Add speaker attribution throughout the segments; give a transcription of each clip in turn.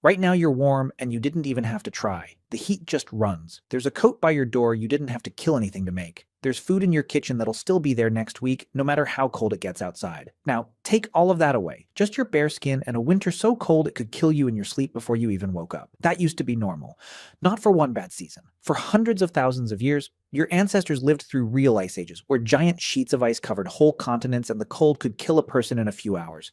Speaker 1: Right now you're warm and you didn't even have to try. The heat just runs. There's a coat by your door you didn't have to kill anything to make. There's food in your kitchen that'll still be there next week, no matter how cold it gets outside. Now, take all of that away. Just your bare skin and a winter so cold it could kill you in your sleep before you even woke up. That used to be normal. Not for one bad season. For hundreds of thousands of years, your ancestors lived through real ice ages, where giant sheets of ice covered whole continents and the cold could kill a person in a few hours.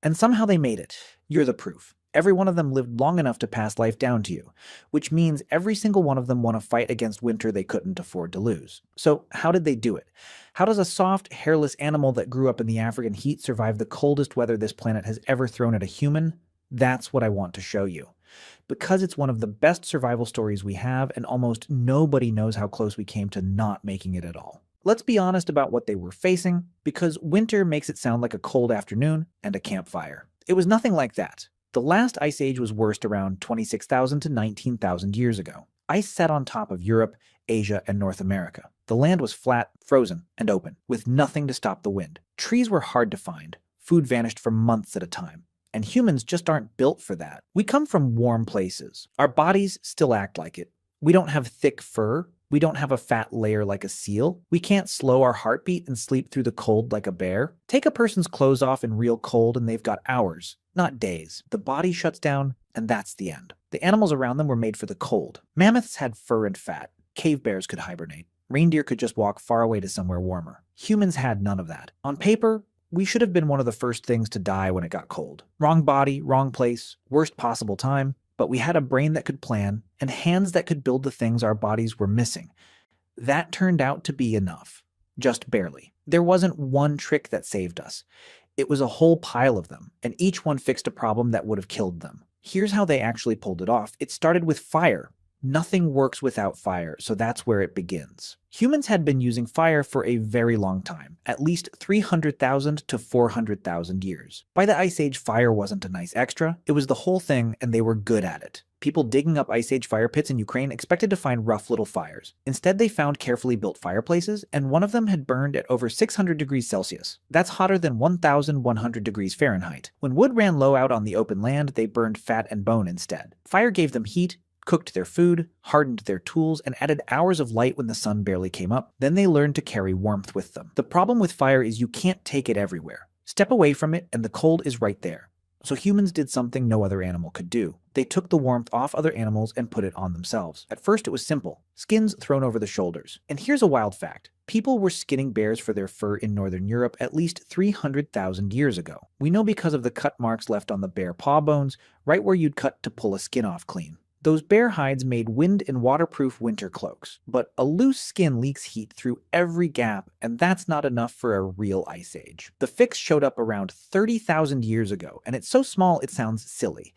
Speaker 1: And somehow they made it. You're the proof. Every one of them lived long enough to pass life down to you, which means every single one of them won a fight against winter they couldn't afford to lose. So how did they do it? How does a soft, hairless animal that grew up in the African heat survive the coldest weather this planet has ever thrown at a human? That's what I want to show you. Because it's one of the best survival stories we have, and almost nobody knows how close we came to not making it at all. Let's be honest about what they were facing, because winter makes it sound like a cold afternoon and a campfire. It was nothing like that. The last ice age was worst around 26,000 to 19,000 years ago. Ice sat on top of Europe, Asia, and North America. The land was flat, frozen, and open, with nothing to stop the wind. Trees were hard to find. Food vanished for months at a time. And humans just aren't built for that. We come from warm places. Our bodies still act like it. We don't have thick fur. We don't have a fat layer like a seal. We can't slow our heartbeat and sleep through the cold like a bear. Take a person's clothes off in real cold and they've got hours, not days. The body shuts down, and that's the end. The animals around them were made for the cold. Mammoths had fur and fat. Cave bears could hibernate. Reindeer could just walk far away to somewhere warmer. Humans had none of that. On paper, we should have been one of the first things to die when it got cold. Wrong body, wrong place, worst possible time. But we had a brain that could plan and hands that could build the things our bodies were missing. That turned out to be enough. Just barely. There wasn't one trick that saved us. It was a whole pile of them, and each one fixed a problem that would have killed them. Here's how they actually pulled it off. It started with fire. Nothing works without fire, so that's where it begins. Humans had been using fire for a very long time, at least 300,000 to 400,000 years. By the Ice Age, fire wasn't a nice extra, it was the whole thing, and they were good at it. People digging up Ice Age fire pits in Ukraine expected to find rough little fires. Instead, they found carefully built fireplaces, and one of them had burned at over 600 degrees Celsius. That's hotter than 1,100 degrees Fahrenheit. When wood ran low out on the open land, they burned fat and bone instead. Fire gave them heat, cooked their food, hardened their tools, and added hours of light when the sun barely came up. Then they learned to carry warmth with them. The problem with fire is you can't take it everywhere. Step away from it and the cold is right there. So humans did something no other animal could do. They took the warmth off other animals and put it on themselves. At first it was simple. Skins thrown over the shoulders. And here's a wild fact. People were skinning bears for their fur in northern Europe at least 300,000 years ago. We know because of the cut marks left on the bear paw bones, right where you'd cut to pull a skin off clean. Those bear hides made wind and waterproof winter cloaks, but a loose skin leaks heat through every gap, and that's not enough for a real ice age. The fix showed up around 30,000 years ago, and it's so small it sounds silly.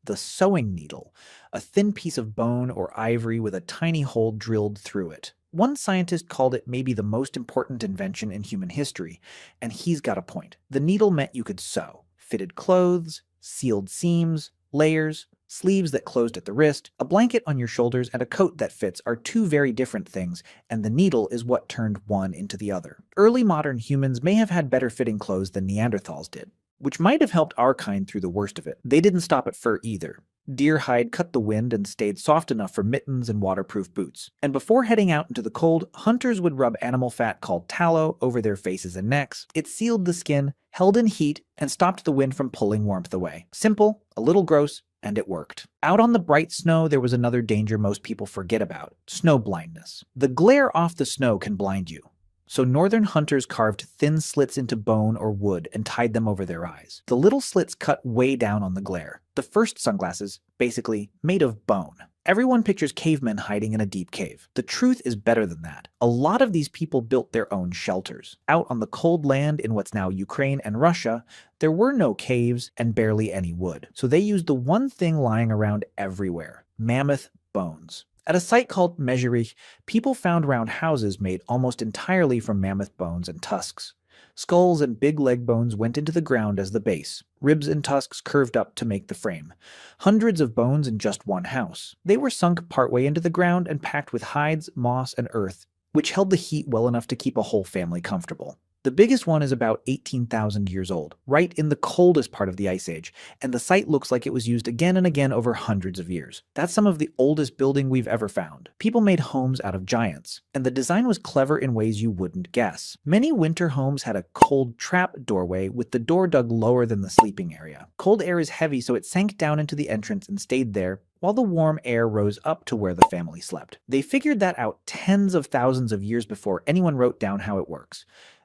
Speaker 1: The sewing needle, a thin piece of bone or ivory with a tiny hole drilled through it. One scientist called it maybe the most important invention in human history, and he's got a point. The needle meant you could sew. Fitted clothes, sealed seams, layers, sleeves that closed at the wrist, a blanket on your shoulders, and a coat that fits are two very different things, and the needle is what turned one into the other. Early modern humans may have had better fitting clothes than Neanderthals did, which might have helped our kind through the worst of it. They didn't stop at fur either. Deer hide cut the wind and stayed soft enough for mittens and waterproof boots. And before heading out into the cold, hunters would rub animal fat called tallow over their faces and necks. It sealed the skin, held in heat, and stopped the wind from pulling warmth away. Simple, a little gross, and it worked. Out on the bright snow, there was another danger most people forget about: snow blindness. The glare off the snow can blind you. So northern hunters carved thin slits into bone or wood and tied them over their eyes. The little slits cut way down on the glare. The first sunglasses, basically, made of bone. Everyone pictures cavemen hiding in a deep cave. The truth is better than that. A lot of these people built their own shelters. Out on the cold land in what's now Ukraine and Russia, there were no caves and barely any wood. So they used the one thing lying around everywhere: mammoth bones. At a site called Mezhirich, people found round houses made almost entirely from mammoth bones and tusks. Skulls and big leg bones went into the ground as the base. Ribs and tusks curved up to make the frame. Hundreds of bones in just one house. They were sunk partway into the ground and packed with hides, moss, and earth, which held the heat well enough to keep a whole family comfortable. The biggest one is about 18,000 years old, right in the coldest part of the Ice Age, and the site looks like it was used again and again over hundreds of years. That's some of the oldest building we've ever found. People made homes out of giants, and the design was clever in ways you wouldn't guess. Many winter homes had a cold trap doorway with the door dug lower than the sleeping area. Cold air is heavy, so it sank down into the entrance and stayed there, while the warm air rose up to where the family slept. They figured that out tens of thousands of years before anyone wrote down how it works.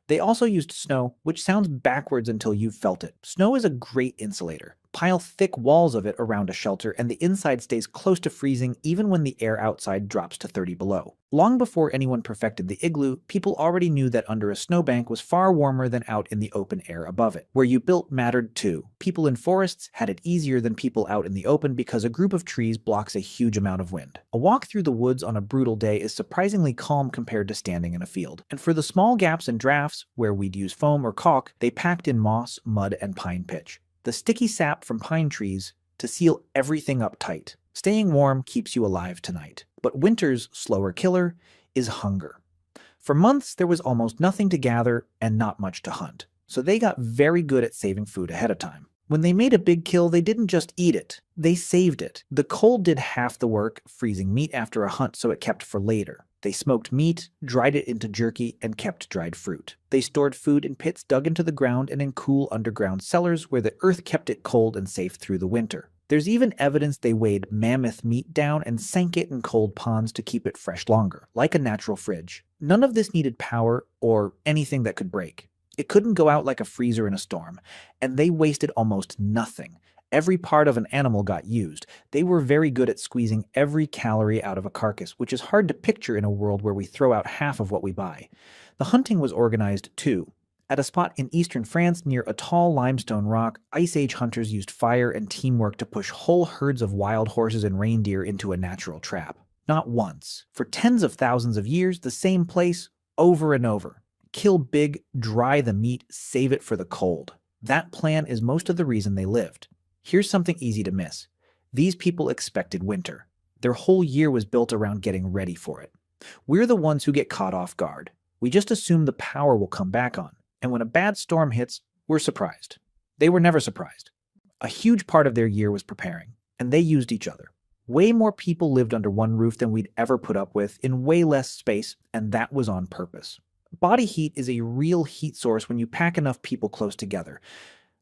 Speaker 1: They also used snow, which sounds backwards until you've felt it. Snow is a great insulator. Pile thick walls of it around a shelter, and the inside stays close to freezing even when the air outside drops to 30 below. Long before anyone perfected the igloo, people already knew that under a snowbank was far warmer than out in the open air above it. Where you built mattered too. People in forests had it easier than people out in the open because a group of trees blocks a huge amount of wind. A walk through the woods on a brutal day is surprisingly calm compared to standing in a field. And for the small gaps and drafts, where we'd use foam or caulk, they packed in moss, mud, and pine pitch. The sticky sap from pine trees to seal everything up tight. Staying warm keeps you alive tonight. But winter's slower killer is hunger. For months, there was almost nothing to gather and not much to hunt, so they got very good at saving food ahead of time. When they made a big kill, they didn't just eat it, they saved it. The cold did half the work, freezing meat after a hunt so it kept for later. They smoked meat, dried it into jerky, and kept dried fruit. They stored food in pits dug into the ground and in cool underground cellars where the earth kept it cold and safe through the winter. There's even evidence they weighed mammoth meat down and sank it in cold ponds to keep it fresh longer, like a natural fridge. None of this needed power or anything that could break. It couldn't go out like a freezer in a storm, and they wasted almost nothing. Every part of an animal got used. They were very good at squeezing every calorie out of a carcass, which is hard to picture in a world where we throw out half of what we buy. The hunting was organized too. At a spot in eastern France near a tall limestone rock, Ice Age hunters used fire and teamwork to push whole herds of wild horses and reindeer into a natural trap. Not once. For tens of thousands of years, the same place, over and over. Kill big, dry the meat, save it for the cold. That plan is most of the reason they lived. Here's something easy to miss. These people expected winter. Their whole year was built around getting ready for it. We're the ones who get caught off guard. We just assume the power will come back on. And when a bad storm hits, we're surprised. They were never surprised. A huge part of their year was preparing, and they used each other. Way more people lived under one roof than we'd ever put up with in way less space, and that was on purpose. Body heat is a real heat source when you pack enough people close together.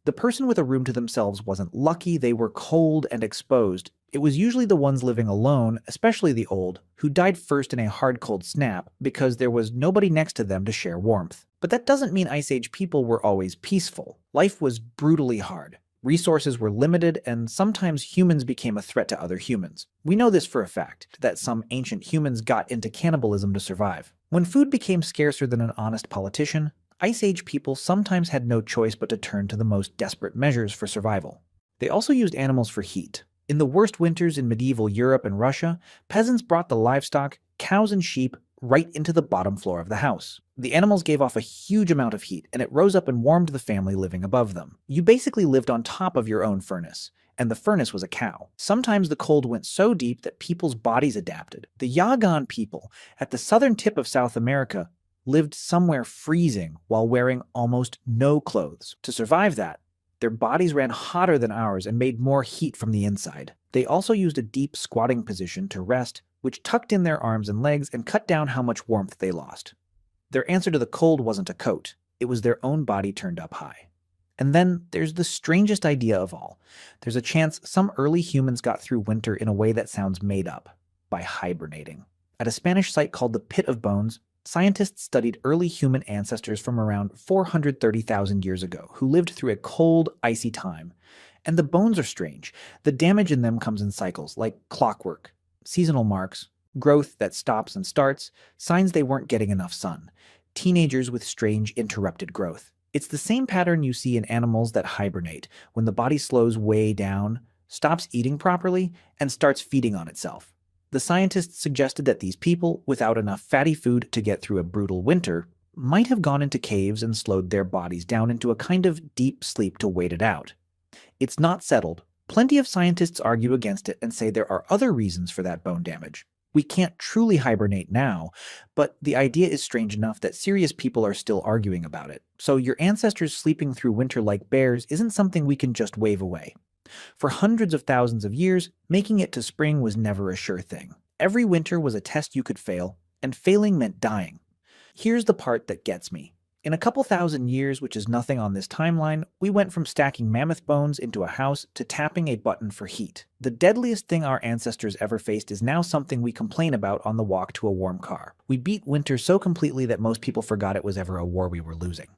Speaker 1: The person with a room to themselves wasn't lucky, they were cold and exposed. It was usually the ones living alone, especially the old, who died first in a hard cold snap because there was nobody next to them to share warmth. But that doesn't mean Ice Age people were always peaceful. Life was brutally hard. Resources were limited, and sometimes humans became a threat to other humans. We know this for a fact, that some ancient humans got into cannibalism to survive. When food became scarcer than an honest politician, Ice Age people sometimes had no choice but to turn to the most desperate measures for survival. They also used animals for heat. In the worst winters in medieval Europe and Russia, peasants brought the livestock, cows and sheep, right into the bottom floor of the house. The animals gave off a huge amount of heat, and it rose up and warmed the family living above them. You basically lived on top of your own furnace, and the furnace was a cow. Sometimes the cold went so deep that people's bodies adapted. The Yagan people, at the southern tip of South America, lived somewhere freezing while wearing almost no clothes. To survive that, their bodies ran hotter than ours and made more heat from the inside. They also used a deep squatting position to rest, which tucked in their arms and legs and cut down how much warmth they lost. Their answer to the cold wasn't a coat. It was their own body turned up high. And then there's the strangest idea of all. There's a chance some early humans got through winter in a way that sounds made up, by hibernating. At a Spanish site called the Pit of Bones, scientists studied early human ancestors from around 430,000 years ago who lived through a cold, icy time. And the bones are strange. The damage in them comes in cycles, like clockwork, seasonal marks, growth that stops and starts, signs they weren't getting enough sun, teenagers with strange interrupted growth. It's the same pattern you see in animals that hibernate, when the body slows way down, stops eating properly, and starts feeding on itself. The scientists suggested that these people, without enough fatty food to get through a brutal winter, might have gone into caves and slowed their bodies down into a kind of deep sleep to wait it out. It's not settled. Plenty of scientists argue against it and say there are other reasons for that bone damage. We can't truly hibernate now, but the idea is strange enough that serious people are still arguing about it. So your ancestors sleeping through winter like bears isn't something we can just wave away. For hundreds of thousands of years, making it to spring was never a sure thing. Every winter was a test you could fail, and failing meant dying. Here's the part that gets me. In a couple thousand years, which is nothing on this timeline, we went from stacking mammoth bones into a house to tapping a button for heat. The deadliest thing our ancestors ever faced is now something we complain about on the walk to a warm car. We beat winter so completely that most people forgot it was ever a war we were losing.